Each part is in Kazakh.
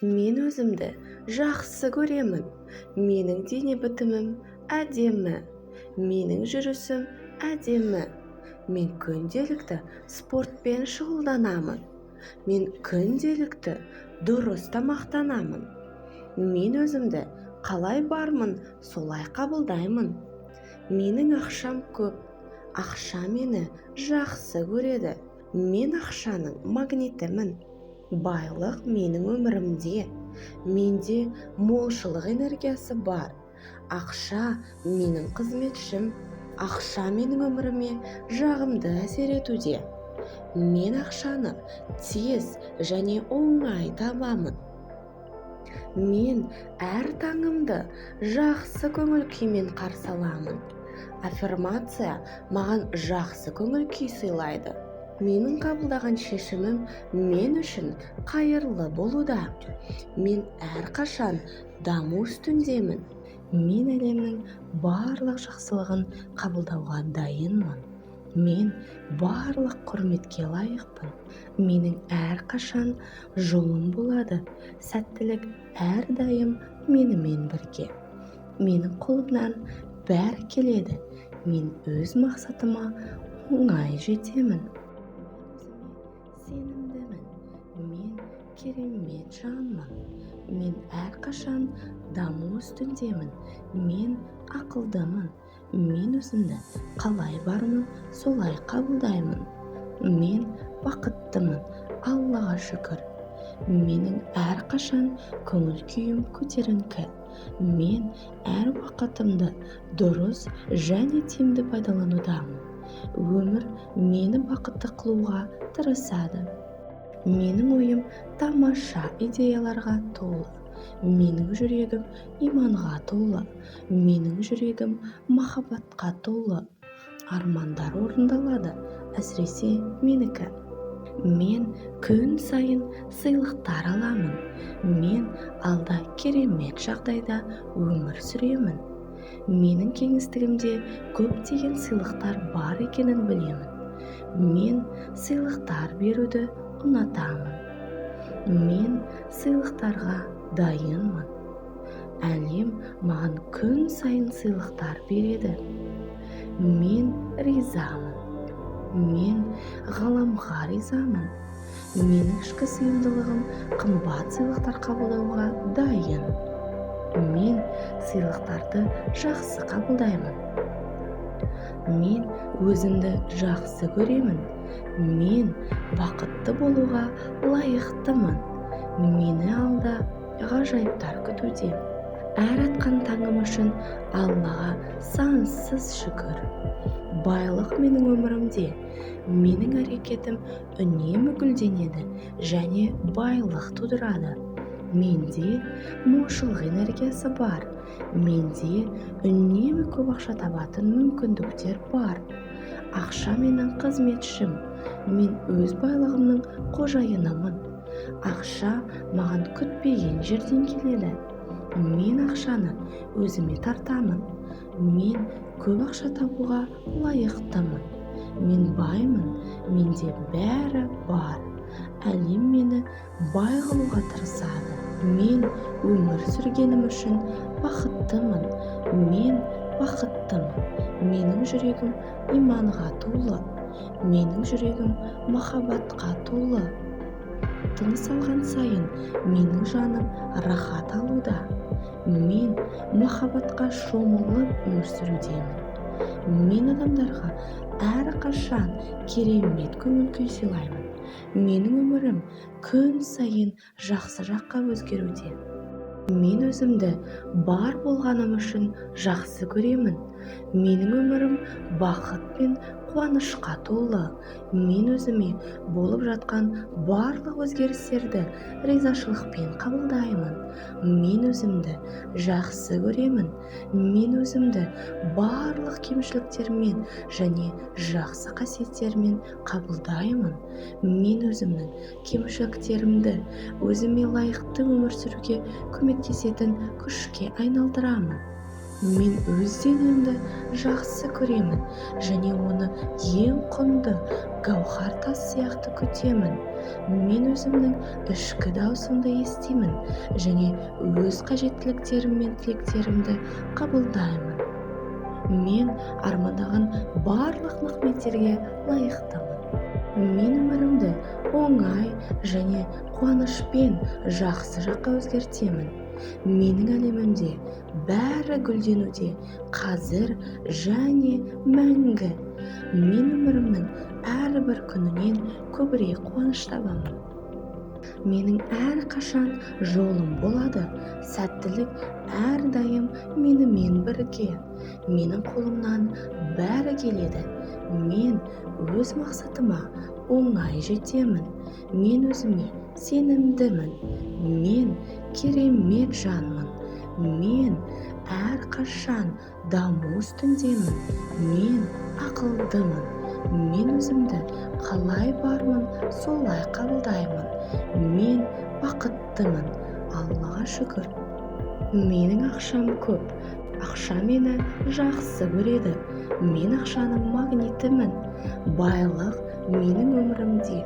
Мен өзімді жақсы көремін. Менің дене бітімім әдемі. Менің жүрісім әдемі. Мен күнделікті спортпен шұғылданамын. Мен күнделікті дұрыс тамақтанамын. Мен өзімді қалай бармын, солай қабылдаймын. Менің ақшам көп. Ақша мені жақсы көреді. Мен ақшаның магнитімін. Байлық менің өмірімде. Менде молшылық энергиясы бар. Ақша менің қызметшім. Ақша менің өміріме жағымды әсер етуде. Мен ақшаны тез және оңай табамын. Мен әр таңымды жақсы көңіл күймен қарсы аламын. Аффирмация маған жақсы көңіл күй сыйлайды. Менің қабылдаған шешімім мен үшін қайырлы болуда. Мен әрқашан даму үстіндемін. Мен әлемнің барлық жақсылығын қабылдауға дайынмын. Мен барлық құрметке лайықпын. Менің әрқашан жолым болады. Сәттілік әрдайым менімен бірге. Менің қолымнан бәрі келеді. Мен өз мақсатыма оңай жетемін. Сенімдімін. Мен керемет жанмын. Мен әрқашан даму үстіндемін. Мен ақылдымын. Мен өзімді қалай бармын, солай қабылдаймын. Мен бақыттымын. Аллаға шүкір. Менің әрқашан көңіл күйім көтеріңкі. Мен әр уақытымды дұрыс және тиімді пайдаланудамын. Өмір мені бақытты қылуға тырысады. Менің ойым тамаша идеяларға толы. Менің жүрегім иманға толы. Менің жүрегім махаббатқа толы. Армандар орындалады, әсіресе менікі. Мен күн сайын сыйлықтар аламын. Мен алда керемет жағдайда өмір сүремін. Менің кеңістігімде көптеген сыйлықтар бар екенін білемін. Мен сыйлықтар беруді ұнатамын. Мен сыйлықтарға дайынмын. Әлем маған күн сайын сыйлықтар береді. Мен ризамын. Мен ғаламға ризамын. Менің ішкі сыйымдылығым қымбат сыйлықтар қабылдауға дайын. Мен сыйлықтарды жақсы қабылдаймын. Мен өзімді жақсы көремін. Мен бақытты болуға лайықтымын. Мені алда ғажайыптар күтуде. Әр атқан таңым үшін Аллаға сансыз шүкір. Байлық менің өмірімде. Менің әрекетім үнемі гүлденеді және байлық тудырады. Менде молшылық энергиясы бар. Менде үнемі көп ақша табатын мүмкіндіктер бар. Ақша менің қызметшім. Мен өз байлығымның қожайынымын. Ақша маған күтпеген жерден келеді. Мен ақшаны өзіме тартамын. Мен көп ақша табуға лайықтымын. Мен баймын. Менде бәрі бар. Әлем мені бай қылуға тырысады. Мен өмір сүргенім үшін бақыттымын. Мен бақыттымын. Менің жүрегім иманға толы. Менің жүрегім махаббатқа толы. Тыныс алған сайын менің жаным рахат алуда. Мен махаббатқа шомылып өмір сүрудемін. Мен адамдарға әрқашан керемет көңіл күй сыйлаймын. Менің өмірім күн сайын жақсы жаққа өзгеруде. Мен өзімді бар болғаным үшін жақсы көремін. Менің өмірім бақыт пен қуанышқа толы. Мен өзіме болып жатқан барлық өзгерістерді ризашылықпен қабылдаймын. Мен өзімді жақсы көремін. Мен өзімді барлық кемшіліктермен және жақсы қасиеттермен қабылдаймын. Мен өзімнің кемшіліктерімді өзіме лайықты өмір сүруге көмектесетін күшке айналдырамын. Мен өз денемді жақсы көремін және оны ең құнды гауһар тас сияқты күтемін. Мен өзімнің ішкі даусымды естимін және өз қажеттіліктерім мен тілектерімді қабылдаймын. Мен армандаған барлық нығметтерге лайықтымын. Мен өмірімді оңай және қуанышпен жақсы жаққа өзгертемін. Менің әлемімде бәрі гүлденуде қазір және мәңгі. Мен өмірімнің әрбір күнінен көбірек қуаныш табамын. Менің әрқашан жолым болады. Сәттілік әрдайым менімен бірге. Менің қолымнан бәрі келеді. Мен өз мақсатыма оңай жетемін. Мен өзіме сенімдімін. Мен керемет жанмын. Мен әрқашан даму үстіндемін. Мен ақылдымын. Мен өзімді қалай бармын, солай қабылдаймын. Мен бақыттымын. Аллаға шүкір. Менің ақшам көп. Ақша мені жақсы көреді. Мен ақшаның магнитімін. Байлық менің өмірімде.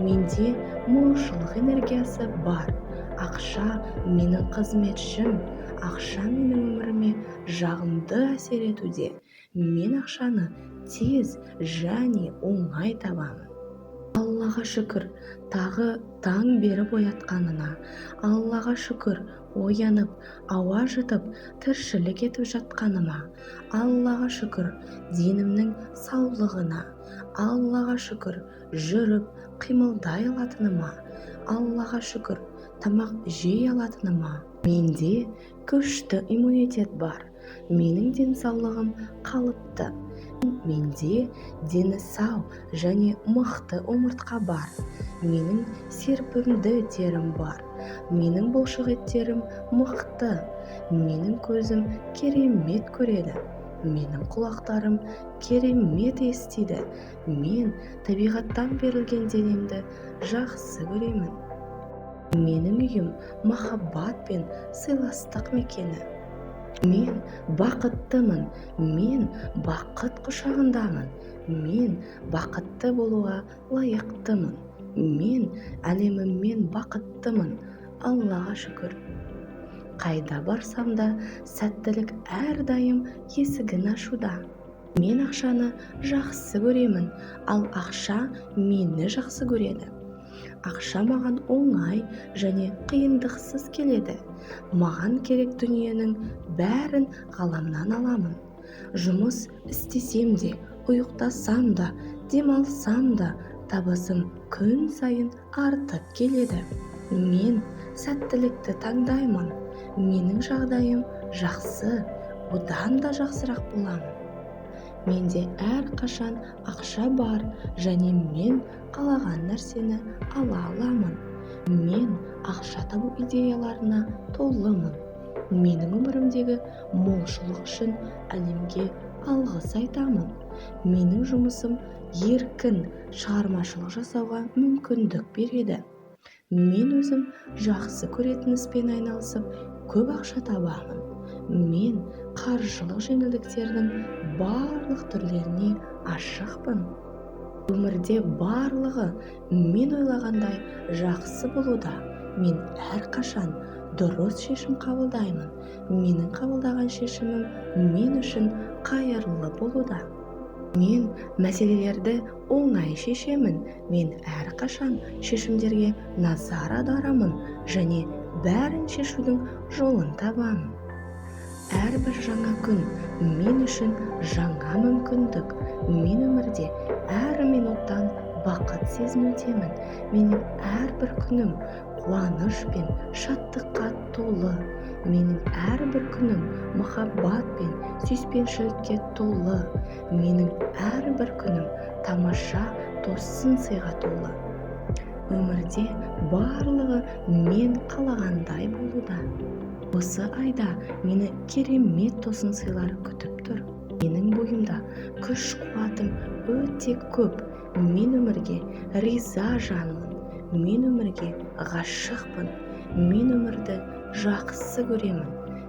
Менде молшылық энергиясы бар. Ақша менің қызметшім. Ақша менің өміріме жағымды әсер етуде. Мен ақшаны тез және оңай табамын. Аллаға шүкір, тағы таң беріп оятқанына. Аллаға шүкір, оянып, ауа жұтып, тіршілік етіп жатқаныма. Аллаға шүкір, денімнің саулығына. Аллаға шүкір, жүріп, қимылдай алатыныма. Аллаға шүкір, тамақ жей алатыныма. Менде күшті иммунитет бар. Менің денсаулығым қалыпты. Менде дені сау және мықты омыртқа бар. Менің серпімді терім бар. Менің бұлшық еттерім мықты. Менің көзім керемет көреді. Менің құлақтарым керемет естиді. Мен табиғаттан берілген денемді жақсы көремін. Менің үйім махаббат пен сыйластық мекені. Мен бақыттымын. Мен бақыт құшағындамын. Мен бақытты болуға лайықтымын. Мен әлеміммен бақыттымын. Аллаға шүкір. Қайда барсам да сәттілік әрдайым есігін ашуда. Мен ақшаны жақсы көремін, ал ақша мені жақсы көреді. Ақша маған оңай және қиындықсыз келеді. Маған керек дүниенің бәрін ғаламнан аламын. Жұмыс істесем де, ұйықтасам да, демалсам да, табысым күн сайын артып келеді. Мен сәттілікті таңдаймын. Менің жағдайым жақсы, одан да жақсырақ боламын. Менде әрқашан ақша бар және мен қалаған нәрсені ала аламын. Мен ақша табу идеяларына толымын. Менің өмірімдегі молшылық үшін әлемге алғыс айтамын. Менің жұмысым еркін шығармашылық жасауға мүмкіндік береді. Мен өзім жақсы көретін іспен айналысып, көп ақша табамын. Мен қаржылық жеңілдіктердің барлық түрлеріне ашықпын. Өмірде барлығы мен ойлағандай жақсы болуда. Мен әрқашан дұрыс шешім қабылдаймын. Менің қабылдаған шешімім мен үшін қайырлы болуда. Мен мәселелерді оңай шешемін. Мен әрқашан шешімдерге назар аударамын және бәрін шешудің жолын табамын. Әрбір жаңа күн мен үшін жаңа мүмкіндік. Мен өмірде әр минуттан бақыт сезінудемін. Менің әрбір күнім қуаныш пен шаттыққа толы. Менің әрбір күнім махаббат пен сүйіспеншілікке толы. Менің әрбір күнім тамаша тосын сыйға толы. Өмірде барлығы мен қалағандай болуда. Осы айда мені керемет тосын сыйлар күтіп тұр. Менің бойымда күш-қуатым өте көп. Мен өмірге риза жанмын. Мен өмірге ғашықпын. Мен өмірді жақсы көремін.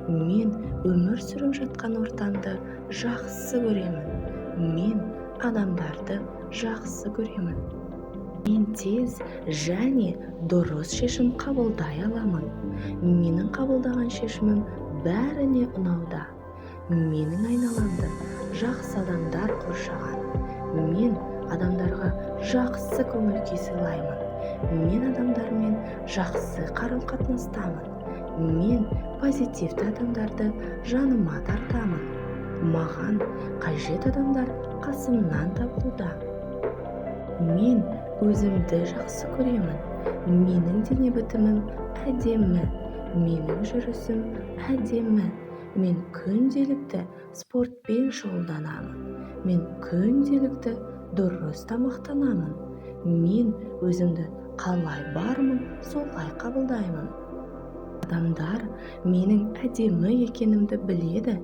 Мен өмір сүріп жатқан ортамды жақсы көремін. Мен адамдарды жақсы көремін. Мен тез және дұрыс шешім қабылдай аламын. Менің қабылдаған шешімім бәріне ұнауда. Менің айналамды жақсы адамдар қоршаған. Мен адамдарға жақсы көңіл күй сыйлаймын. Мен адамдармен жақсы қарым-қатынастамын. Мен позитивті адамдарды жаныма тартамын. Маған қажет адамдар қасымнан табылуда. Мен өзімді жақсы көремін. Менің дене бітімім әдемі. Менің жүрісім әдемі. Мен күнделікті спортпен шұғылданамын. Мен күнделікті дұрыс тамақтанамын. Мен өзімді қалай бармын, солай қабылдаймын. Адамдар менің әдемі екенімді біледі.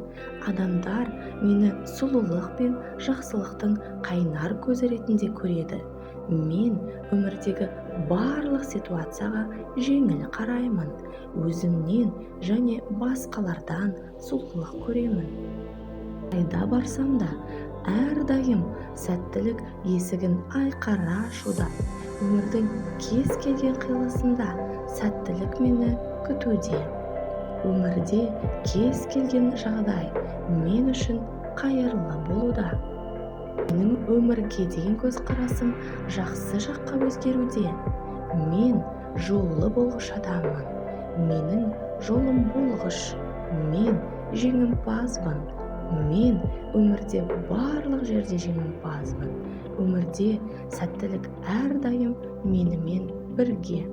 Адамдар мені сұлулық пен жақсылықтың қайнар көзі ретінде көреді. Мен өмірдегі барлық ситуацияға жеңіл қараймын. Өзімнен және басқалардан сұлулық көремін. Қайда барсам да, әрдайым сәттілік есігін айқара ашуда. Өмірдің кез келген қиылысында сәттілік мені күтуде. Өмірде кез келген жағдай мен үшін қайырлы болуда. Менің өмірге деген көзқарасым жақсы жаққа өзгеруде. Мен жолы болғыш адаммын. Менің жолым болғыш. Мен жеңімпазбын. Мен өмірде барлық жерде жеңімпазбын. Өмірде сәттілік әрдайым менімен бірге.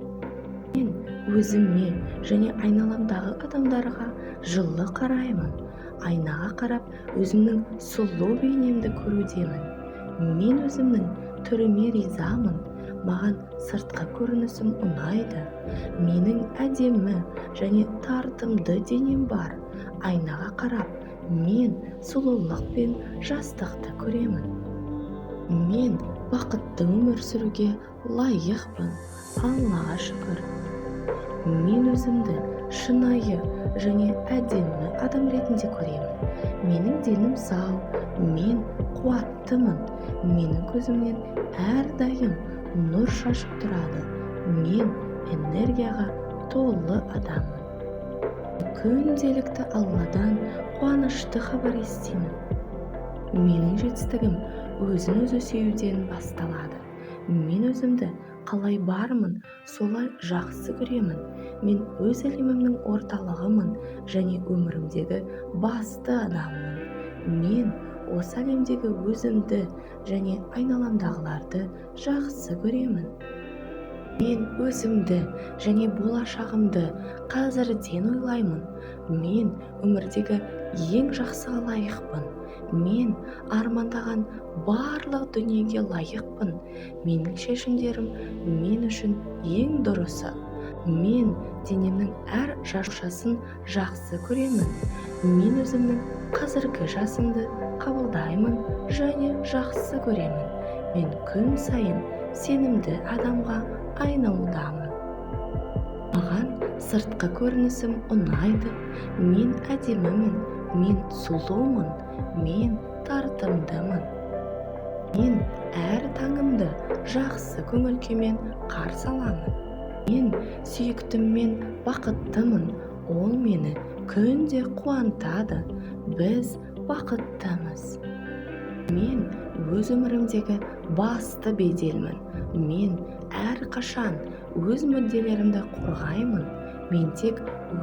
Мен өзіме және айналамдағы адамдарға жылы қараймын. Айнаға қарап өзімнің сұлу бейнемді көрудемін. Мен өзімнің түріме ризамын. Маған сыртқы көрінісім ұнайды. Менің әдемі және тартымды денем бар. Айнаға қарап мен сұлулық пен жастықты көремін. Мен бақытты өмір сүруге лайықпын. Аллаға шүкір. Мен өзімді шынайы және әдемі адам ретінде көремін. Менің денім сау, мен қуаттымын. Менің көзімнен әрдайым нұр шашып тұрады. Мен энергияға толы адаммын. Күнделікті Алладан қуанышты хабар естимін. Менің жетістігім өзін-өзі сүюден басталады. Мен өзімді қалай бармын, солай жақсы көремін. Мен өз әлемімнің орталығымын және өмірімдегі басты адаммын. Мен осы әлемдегі өзімді және айналамдағыларды жақсы көремін. Мен өзімді және болашағымды қазірден ойлаймын. Мен өмірдегі ең жақсыға лайықпын. Мен армандаған барлық дүниеге лайықпын. Менің шешімдерім мен үшін ең дұрысы. Мен денемнің әр жасушасын жақсы көремін. Мен өзімнің қазіргі жасымды қабылдаймын және жақсы көремін. Мен күн сайын сенімді адамға айналудамын. Маған сыртқы көрінісім ұнайды. Мен әдемімін. Мен сұлумын. Мен тартымдымын. Мен әр таңымды жақсы көңіл күймен қарсы аламын. Мен сүйіктіммен бақыттымын. Ол мені күнде қуантады. Біз бақыттымыз. Мен өз өмірімдегі басты беделмін. Мен әрқашан өз мүдделерімді қорғаймын. Мен тек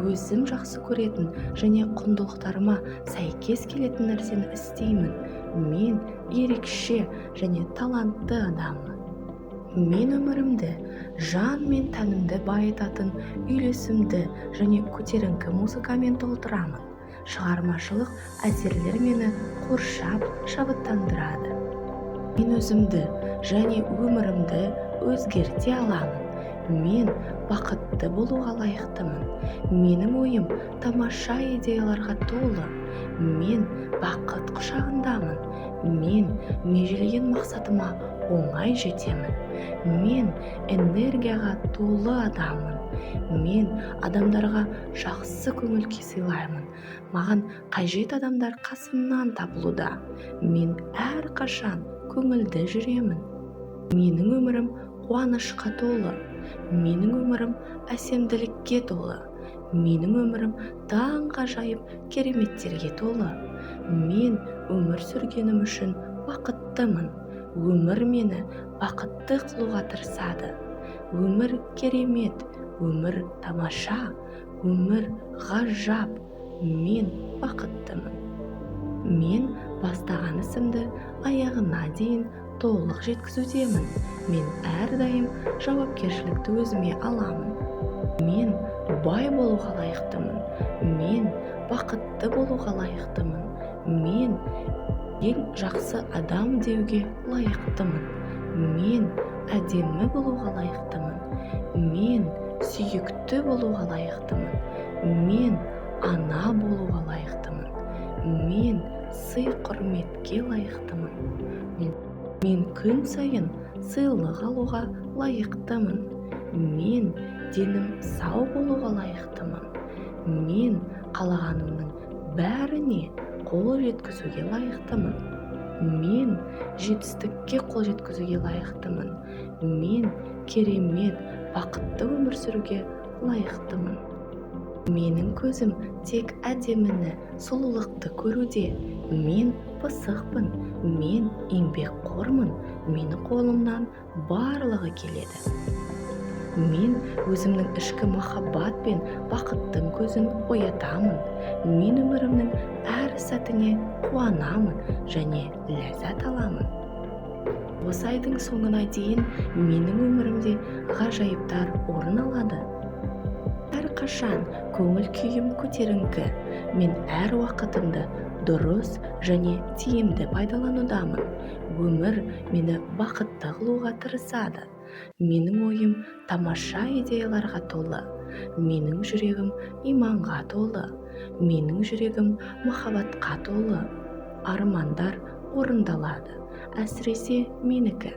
өзім жақсы көретін және құндылықтарыма сәйкес келетін нәрсені істеймін. Мен ерекше және талантты адаммын. Мен өмірімді жан мен тәнімді байытатын үйлесімді және көтеріңкі музыкамен толтырамын. Шығармашылық әсерлер мені қоршап шабыттандырады. Мен өзімді және өмірімді өзгерте аламын. Мен бақытты бақытты болуға лайықтымын. Менің ойым тамаша идеяларға толы. Мен бақыт құшағындамын. Мен межелеген мақсатыма оңай жетемін. Мен энергияға толы адаммын. Мен адамдарға жақсы көңіл күй сыйлаймын. Маған қажет адамдар қасымнан табылуда. Мен әрқашан көңілді жүремін. Менің өмірім қуанышқа толы. Менің өмірім әсемділікке толы. Менің өмірім таңғажайып кереметтерге толы. Мен өмір сүргенім үшін бақыттымын. Өмір мені бақытты қылуға тырысады. Өмір керемет, өмір тамаша, өмір ғажап. Мен бақыттымын. Мен бастаған ісімді аяғына дейін толық жеткізудемін. Мен әрдайым жауапкершілікті өзіме аламын. Мен бай болуға лайықтымын. Мен бақытты болуға лайықтымын. Мен ең жақсы адам деуге лайықтымын. Мен әдемі болуға лайықтымын. Мен сүйікті болуға лайықтымын. Мен ана болуға лайықтымын. Мен сый құрметке лайықтымын. Мен күн сайын сыйлық алуға лайықтымын. Мен денім сау болуға лайықтымын. Мен қалағанымның бәріне қол жеткізуге лайықтымын. Мен жетістікке қол жеткізуге лайықтымын. Мен керемет, бақытты өмір сүруге лайықтымын. Менің көзім тек әдеміні, сұлулықты көруде. Мен пысықпын. Мен еңбекқормын. Менің қолымнан барлығы келеді. Мен өзімнің ішкі махаббат пен бақыттың көзін оятамын. Мен өмірімнің әр сәтіне қуанамын және ләззат аламын. Осы айдың соңына дейін менің өмірімде ғажайыптар орын алады. Әрқашан көңіл күйім көтеріңкі. Мен әр уақытымды дұрыс және тиімді пайдаланудамын. Өмір мені бақытты қылуға тырысады. Менің ойым тамаша идеяларға толы. Менің жүрегім иманға толы. Менің жүрегім махаббатқа толы. Армандар орындалады. Әсіресе менікі.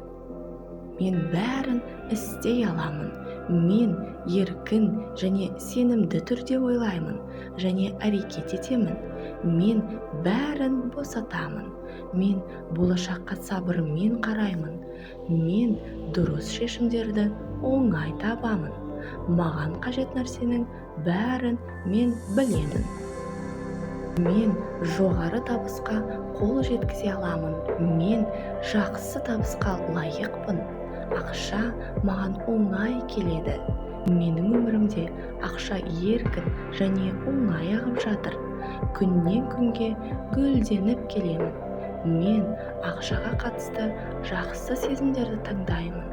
Мен бәрін істей аламын. Мен еркін және сенімді түрде ойлаймын және әрекет етемін. Мен бәрін босатамын. Мен болашаққа сабырмен қараймын. Мен дұрыс шешімдерді оңай табамын. Маған қажет нәрсенің бәрін мен білемін. Мен жоғары табысқа қол жеткізе аламын. Мен жақсы табысқа лайықпын. Ақша маған оңай келеді. Менің өмірімде ақша еркін және оңай ағып жатыр. Күннен күнге гүлденіп келемін. Мен ақшаға қатысты жақсы сезімдерді таңдаймын.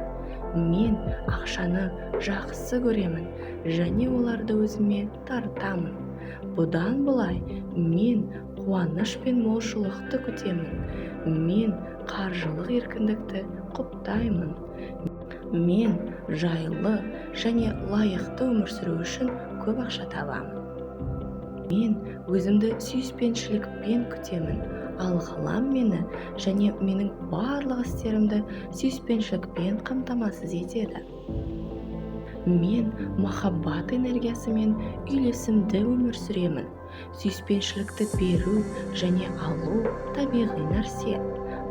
Мен ақшаны жақсы көремін және оларды өзіме тартамын. Бұдан былай мен қуаныш пен молшылықты күтемін. Мен қаржылық еркіндікті құптаймын. Мен жайлы және лайықты өмір сүру үшін көп ақша табамын. Мен өзімді сүйіспеншілікпен күтемін. Ал ғалам мені және менің барлық істерімді сүйіспеншілікпен қамтамасыз етеді. Мен махаббат энергиясымен үйлесімді өмір сүремін. Сүйіспеншілікті беру және алу табиғи нәрсе.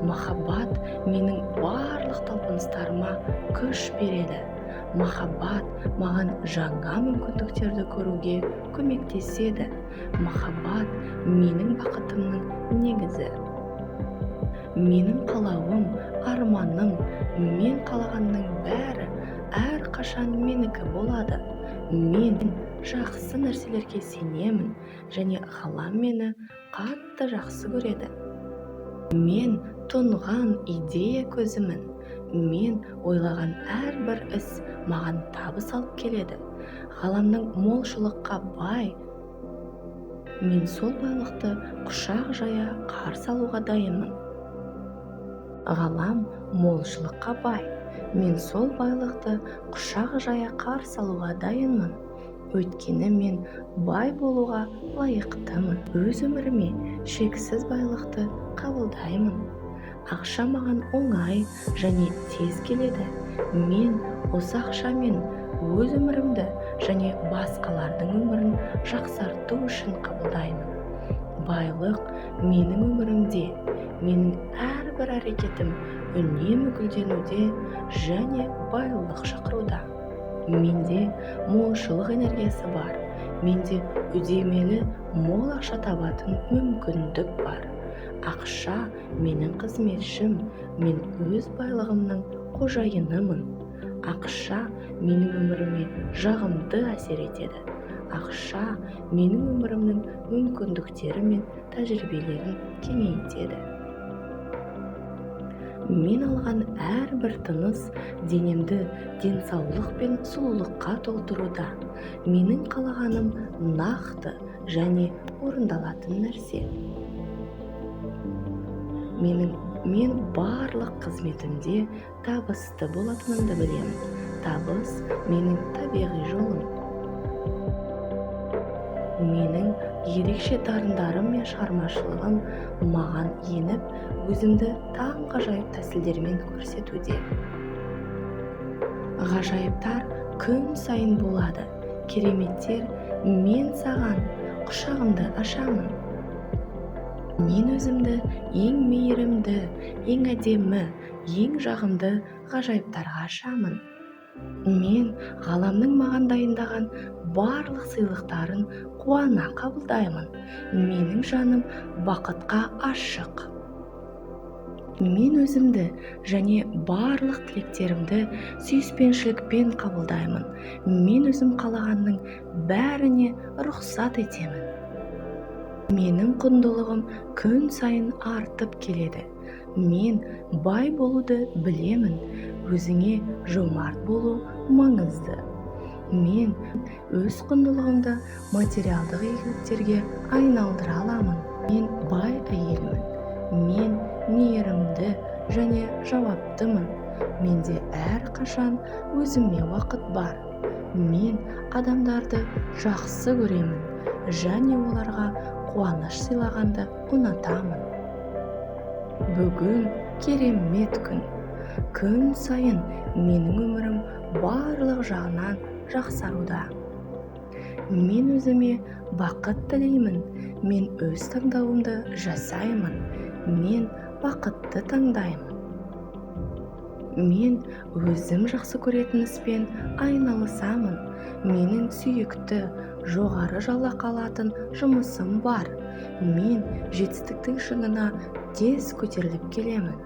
Махаббат менің барлық талпыныстарыма күш береді. Махаббат маған жаңа мүмкіндіктерді көруге көмектеседі. Махаббат менің бақытымның негізі. Менің қалауым, арманым, мен қалағанның бәрі әрқашан менікі болады. Мен жақсы нәрселерге сенемін және ғалам мені қатты жақсы көреді. Мен тұнған идея көзімін. Мен ойлаған әрбір іс маған табыс алып келеді. Ғаламның молшылыққа бай. Мен сол байлықты құшақ жая қарсы алуға дайынмын. Ғалам молшылыққа бай. мен сол байлықты құшақ жая қарсы алуға дайынмын. Өйткені мен бай болуға лайықтымын. Өз өміріме шексіз байлықты қабылдаймын. Ақша маған оңай және тез келеді. Мен осы ақшамен өз өмірімді және басқалардың өмірін жақсарту үшін қабылдаймын. Байлық менің өмірімде, менің әрбір әрекетім үнемі гүлденуде және байлық шақыруда. Менде молшылық энергиясы бар. Менде үдемелі мол ақша табатын мүмкіндік бар. Ақша менің қызметшім, мен өз байлығымның қожайынымын. Ақша менің өміріме жағымды әсер етеді. Ақша менің өмірімнің мүмкіндіктері мен тәжірибелерін кеңейтеді. Мен алған әрбір тыныс денемді денсаулық пен сұлулыққа толтыруда. Менің қалағаным нақты және орындалатын нәрсе. Мен барлық қызметімде табысты болатынымды білемін. Табыс менің табиғи жолым. Менің ерекше дарындарым мен шығармашылығым маған еніп, өзімді таңғажайып тәсілдермен көрсетуде. Ғажайыптар күн сайын болады. Кереметтер мен саған құшағымды ашамын. Мен өзімді ең мейірімді, ең әдемі, ең жағымды ғажайыптарға ашамын. Мен ғаламның маған дайындаған барлық сыйлықтарын қуана қабылдаймын. Менің жаным бақытқа ашық. Мен өзімді және барлық тілектерімді сүйіспеншілікпен қабылдаймын. Мен өзім қалағанның бәріне рұқсат етемін. Менің құндылығым күн сайын артып келеді. Мен бай болуды білемін. Өзіңе жомарт болу маңызды. Мен өз құндылығымды материалдық игіліктерге айналдыра аламын. Мен бай әйелмін. Мен мейірімді және жауаптымын. Менде әрқашан өзіме уақыт бар. Мен адамдарды жақсы көремін және оларға қуаныш сыйлағанды ұнатамын. Бүгін керемет күн. Күн сайын менің өмірім барлық жағынан жақсаруда. Мен өзіме бақыт тілеймін. Мен өз таңдауымды жасаймын. Мен бақытты таңдаймын. Мен өзім жақсы көретін іспен айналысамын. Менің сүйікті, жоғары жалақы алатын жұмысым бар. Мен жетістіктің шыңына тез көтеріліп келемін.